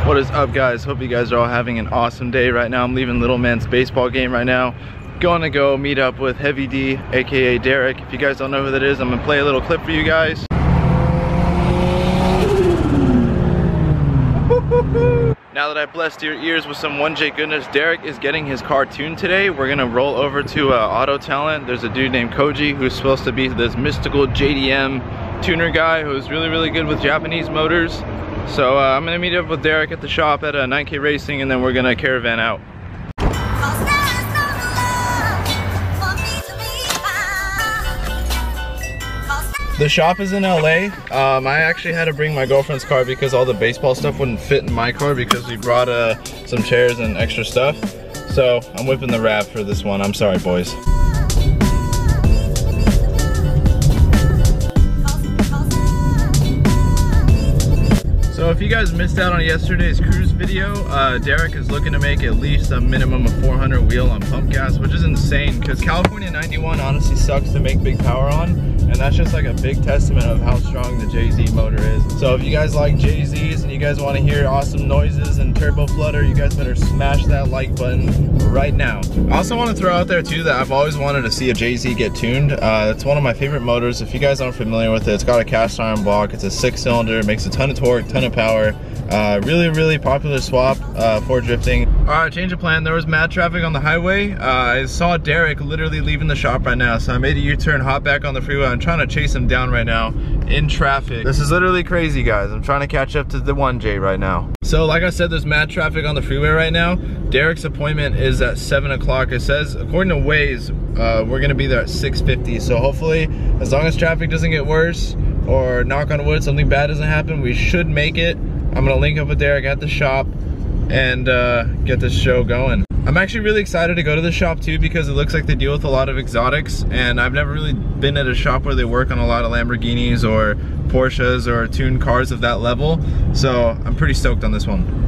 What is up, guys? Hope you guys are all having an awesome day right now. I'm leaving Little Man's baseball game right now. Gonna go meet up with Heavy D, aka Derek. If you guys don't know who that is, I'm gonna play a little clip for you guys. Now that I blessed your ears with some 1J goodness, Derek is getting his car tuned today. We're gonna roll over to Auto Talent. There's a dude named Koji who's supposed to be this mystical JDM tuner guy who's really good with Japanese motors. So I'm gonna meet up with Derek at the shop at 9K Racing, and then we're gonna caravan out. The shop is in LA. I actually had to bring my girlfriend's car because all the baseball stuff wouldn't fit in my car because we brought some chairs and extra stuff. So I'm whipping the RAV for this one. I'm sorry, boys. So if you guys missed out on yesterday's cruise video, Derek is looking to make at least a minimum of 400 wheel on pump gas, which is insane because California 91 honestly sucks to make big power on, and that's just like a big testament of how strong the JZ motor is. So if you guys like JZs and you guys want to hear awesome noises and turbo flutter, you guys better smash that like button right now. I also want to throw out there too that I've always wanted to see a JZ get tuned. It's one of my favorite motors. If you guys aren't familiar with it, it's got a cast iron block, it's a 6-cylinder, makes a ton of torque, ton of power. Really popular swap for drifting. Alright, change of plan. There was mad traffic on the highway. I saw Derek literally leaving the shop right now, so I made a U-turn, hop back on the freeway. I'm trying to chase him down right now in traffic. This is literally crazy, guys. I'm trying to catch up to the 1J right now. So like I said, there's mad traffic on the freeway right now. Derek's appointment is at 7 o'clock. It says, according to Waze, we're gonna be there at 6:50. So hopefully, as long as traffic doesn't get worse, or knock on wood, something bad doesn't happen, we should make it. I'm gonna link up with Derek at the shop and get this show going. I'm actually really excited to go to the shop too because it looks like they deal with a lot of exotics, and I've never really been at a shop where they work on a lot of Lamborghinis or Porsches or tuned cars of that level. So I'm pretty stoked on this one.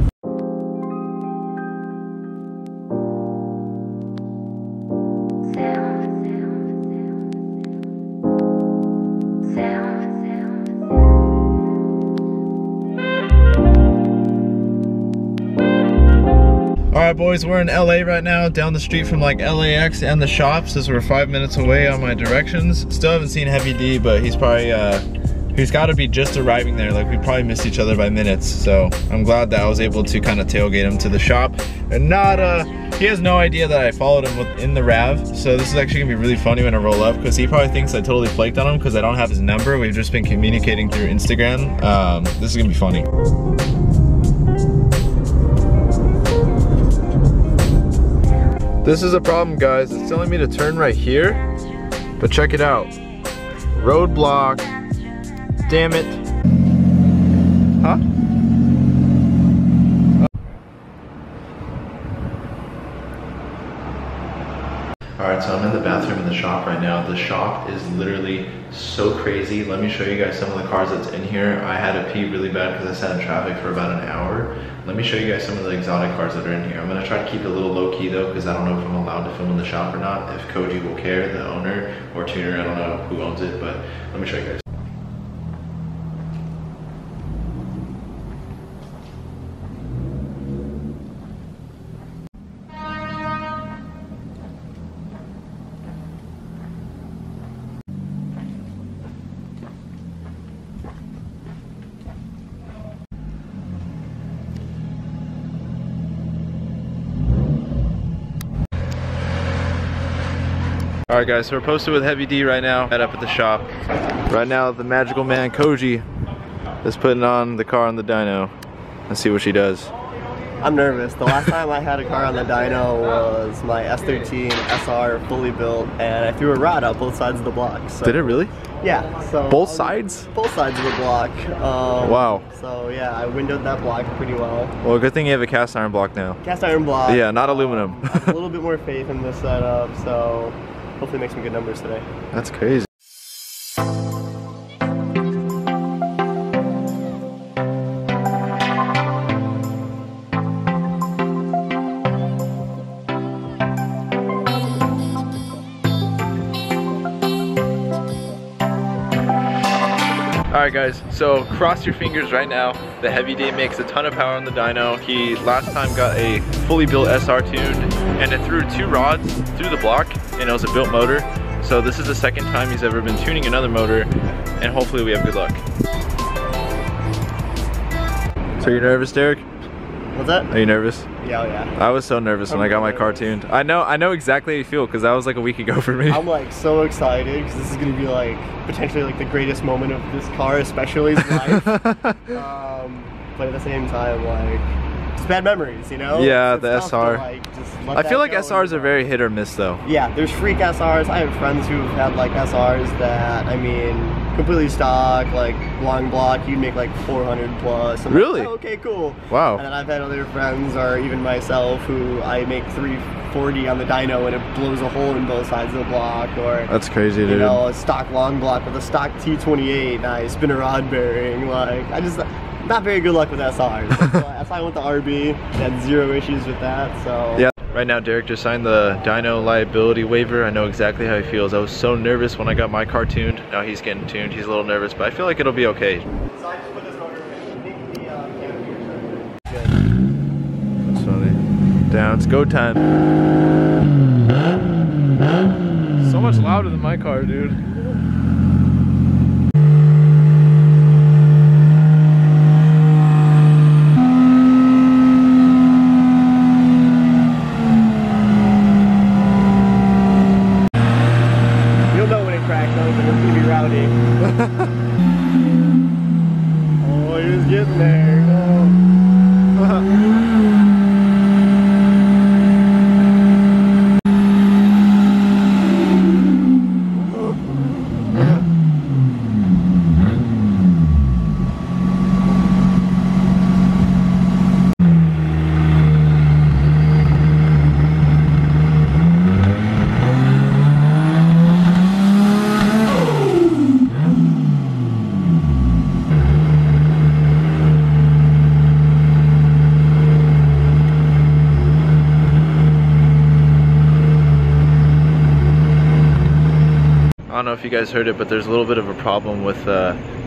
Alright boys, we're in LA right now, down the street from like LAX and the shops, as we're 5 minutes away on my directions. Still haven't seen Heavy D, but he's probably, he's gotta be just arriving there. Like, we probably missed each other by minutes. So I'm glad that I was able to kind of tailgate him to the shop. And not, he has no idea that I followed him in the RAV. So this is actually gonna be really funny when I roll up, because he probably thinks I totally flaked on him because I don't have his number. We've just been communicating through Instagram. This is gonna be funny. This is a problem, guys. It's telling me to turn right here, but check it out. Roadblock. Damn it. Huh? Alright, so I'm in the bathroom in the shop right now. The shop is literally so crazy. Let me show you guys some of the cars that's in here. I had to pee really bad because I sat in traffic for about an hour. Let me show you guys some of the exotic cars that are in here. I'm gonna try to keep it a little low key though, because I don't know if I'm allowed to film in the shop or not. If Koji will care, the owner or tuner, I don't know who owns it, but let me show you guys. Alright guys, so we're posted with Heavy D right now, head up at the shop. Right now the magical man Koji is putting on the car on the dyno. Let's see what she does. I'm nervous. The last time I had a car on the dyno was my S13 SR fully built, and I threw a rod out both sides of the block. So, did it really? Yeah. So both sides? Both sides of the block. Wow. So yeah, I windowed that block pretty well. Well, good thing you have a cast iron block now. Cast iron block. Yeah, not aluminum. I have a little bit more faith in this setup, so hopefully make some good numbers today. That's crazy. Alright guys, so cross your fingers right now. The Heavy Day makes a ton of power on the dyno. He last time got a fully built SR tuned and it threw 2 rods through the block and it was a built motor. So this is the second time he's ever been tuning another motor and hopefully we have good luck. So you're nervous, Derek? What's that? Are you nervous? Yeah, yeah. I was so nervous when I got my car tuned. I know exactly how you feel because that was like a week ago for me. I'm like so excited because this is gonna be like potentially like the greatest moment of this car, especially his life. But at the same time, like just bad memories, you know? Yeah, it's the tough SR. To, like, just let I that feel like go SRs and, are very hit or miss though. Yeah, there's freak SRs. I have friends who've had like SRs that, I mean, completely stock, like long block, you'd make like 400 plus. I'm Really? like, oh, okay, cool. Wow. And then I've had other friends, or even myself, who I make 340 on the dyno and it blows a hole in both sides of the block. Or That's crazy, dude. You know, a stock long block with a stock T28, and I spin a rod bearing. Like, I just, not very good luck with SRs. That's why I went to RB, had 0 issues with that, so. Yeah. Right now, Derek just signed the dyno liability waiver. I know exactly how he feels. I was so nervous when I got my car tuned. Now he's getting tuned. He's a little nervous, but I feel like it'll be okay. So I just put this motor in. I think the canopy is good. That's funny. Down, it's go time. So much louder than my car, dude. Oh, he was getting there. I don't know if you guys heard it, but there's a little bit of a problem with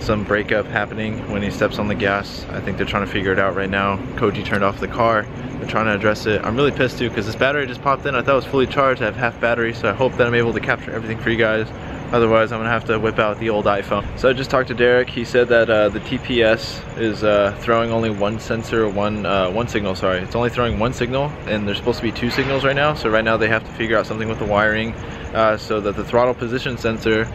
some breakup happening when he steps on the gas. I think they're trying to figure it out right now. Koji turned off the car. They're trying to address it. I'm really pissed too because this battery just popped in. I thought it was fully charged. I have half battery, so I hope that I'm able to capture everything for you guys. Otherwise, I'm gonna have to whip out the old iPhone. So I just talked to Derek. He said that the TPS is throwing only one sensor, one signal, sorry. It's only throwing one signal, and there's supposed to be 2 signals right now. So right now they have to figure out something with the wiring so that the throttle position sensor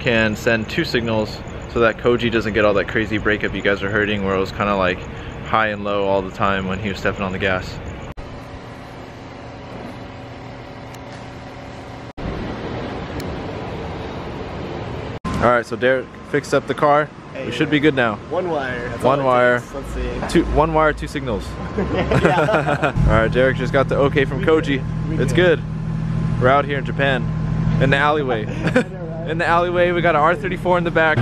can send 2 signals so that Koji doesn't get all that crazy breakup you guys are hurting where it was kind of like high and low all the time when he was stepping on the gas. Alright, so Derek fixed up the car. Hey, we should be good now. One wire. That's One all it wire. takes. Let's see. 1 wire, 2 signals. Yeah. Alright, Derek just got the okay from Koji. It's good. We're out here in Japan. In the alleyway. In the alleyway, we got an R34 in the back.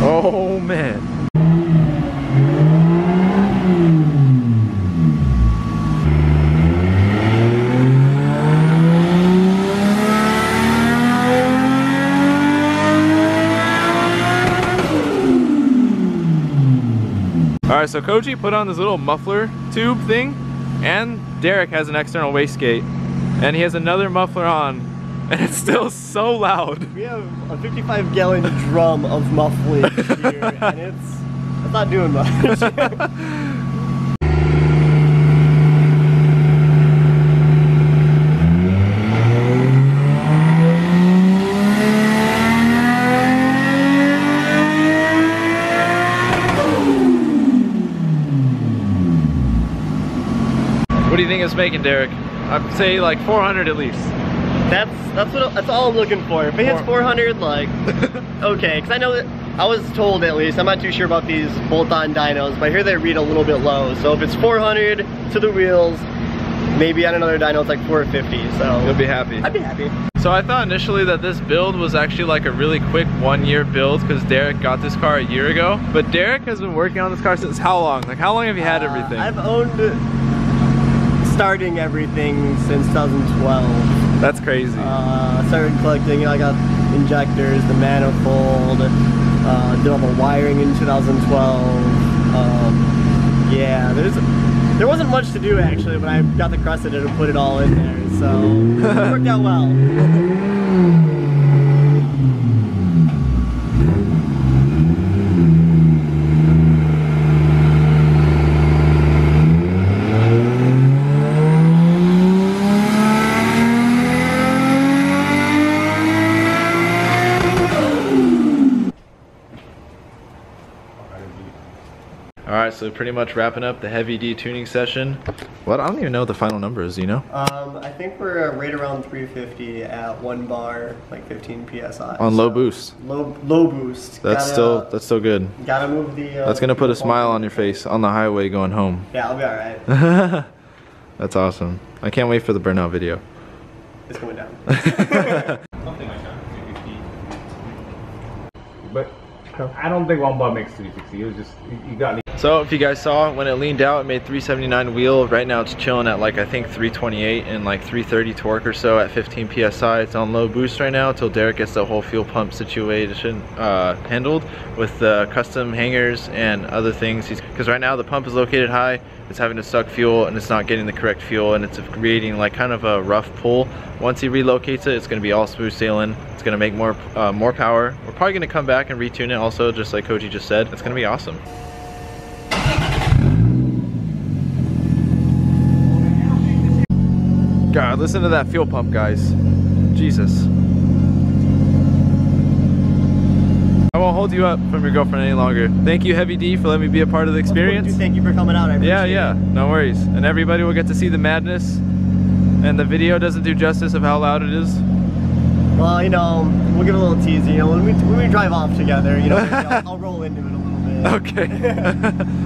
Oh man. Alright, so Koji put on this little muffler tube thing, and Derek has an external wastegate, and he has another muffler on and it's still so loud. We have a 55-gallon drum of muffling here, and it's not doing much. What do you think it's making, Derek? I'd say like 400 at least. That's all I'm looking for. If it hits 400, like, okay, because I know that I was told, at least, I'm not too sure about these bolt-on dynos, but I hear they read a little bit low. So if it's 400 to the wheels, maybe on another dyno it's like 450. So you'll be happy. I'd be happy. So I thought initially that this build was actually like a really quick 1-year build because Derek got this car a year ago. But Derek has been working on this car since how long? Like how long have you had everything? I've owned starting everything since 2012. That's crazy. Started collecting, I got injectors, the manifold, did all the wiring in 2012. Yeah, there wasn't much to do actually, but I got the Crescent and put it all in there, so it worked out well. Alright, so pretty much wrapping up the heavy D tuning session. What? I don't even know what the final number is, you know? I think we're right around 350 at 1 bar, like 15 PSI. On low boost. Low boost. That's still good. Gotta move the... That's gonna put a smile on your face on the highway going home. Yeah, I'll be alright. That's awesome. I can't wait for the burnout video. It's going down. Something like that, 350. But I don't think 1 bar makes 360. It was just, you got. So if you guys saw, when it leaned out, it made 379 wheel. Right now it's chilling at like, I think 328 and like 330 torque or so at 15 PSI. It's on low boost right now until Derek gets the whole fuel pump situation handled with the custom hangers and other things. Because right now the pump is located high, it's having to suck fuel and it's not getting the correct fuel and it's creating like kind of a rough pull. Once he relocates it, it's going to be all smooth sailing. It's going to make more power. We're probably going to come back and retune it also, just like Koji just said. It's going to be awesome. God, listen to that fuel pump, guys. Jesus. I won't hold you up from your girlfriend any longer. Thank you, Heavy D, for letting me be a part of the experience. Thank you for coming out. I appreciate it. No worries. And everybody will get to see the madness. And the video doesn't do justice of how loud it is. Well, you know, we'll give a little tease. You know, when we drive off together, you know, I'll roll into it a little bit. Okay.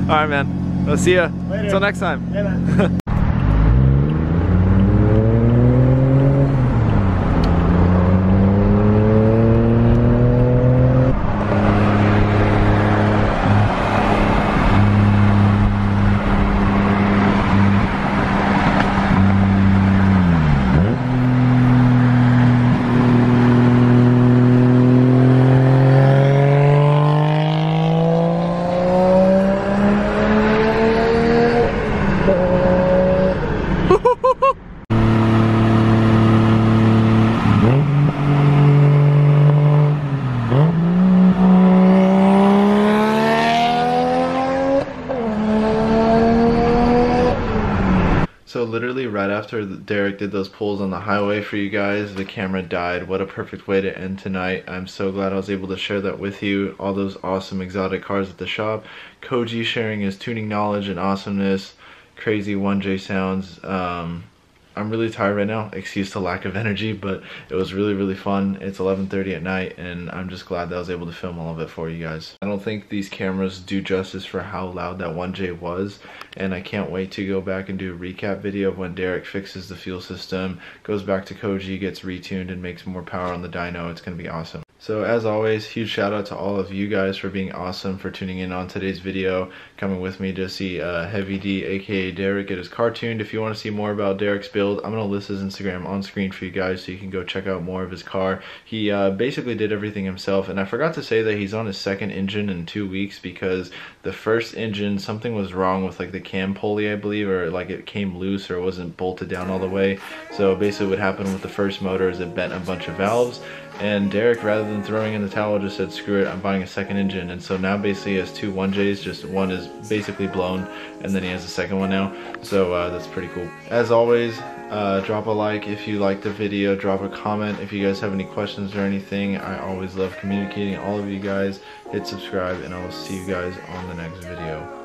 All right, man. I'll see ya. Later. Until next time. Yeah, man. So literally right after Derek did those pulls on the highway for you guys, the camera died. What a perfect way to end tonight. I'm so glad I was able to share that with you. All those awesome exotic cars at the shop. Koji sharing his tuning knowledge and awesomeness. Crazy 1J sounds. I'm really tired right now. Excuse the lack of energy, but it was really fun. It's 11:30 at night and I'm just glad that I was able to film all of it for you guys. I don't think these cameras do justice for how loud that 1J was, and I can't wait to go back and do a recap video of when Derek fixes the fuel system, goes back to Koji, gets retuned and makes more power on the dyno. It's gonna be awesome. So as always, huge shout out to all of you guys for being awesome, for tuning in on today's video, coming with me to see Heavy D aka Derek get his car tuned. If you want to see more about Derek's build, I'm going to list his Instagram on screen for you guys so you can go check out more of his car. He basically did everything himself, and I forgot to say that he's on his second engine in 2 weeks because the first engine, something was wrong with like the cam pulley, I believe, or like it came loose or it wasn't bolted down all the way. So basically what happened with the first motor is it bent a bunch of valves. And Derek, rather than throwing in the towel, just said, screw it, I'm buying a second engine. And so now basically he has two 1Js, just one is basically blown, and then he has a second one now. So that's pretty cool. As always, drop a like if you liked the video, drop a comment if you guys have any questions or anything. I always love communicating all of you guys. Hit subscribe, and I will see you guys on the next video.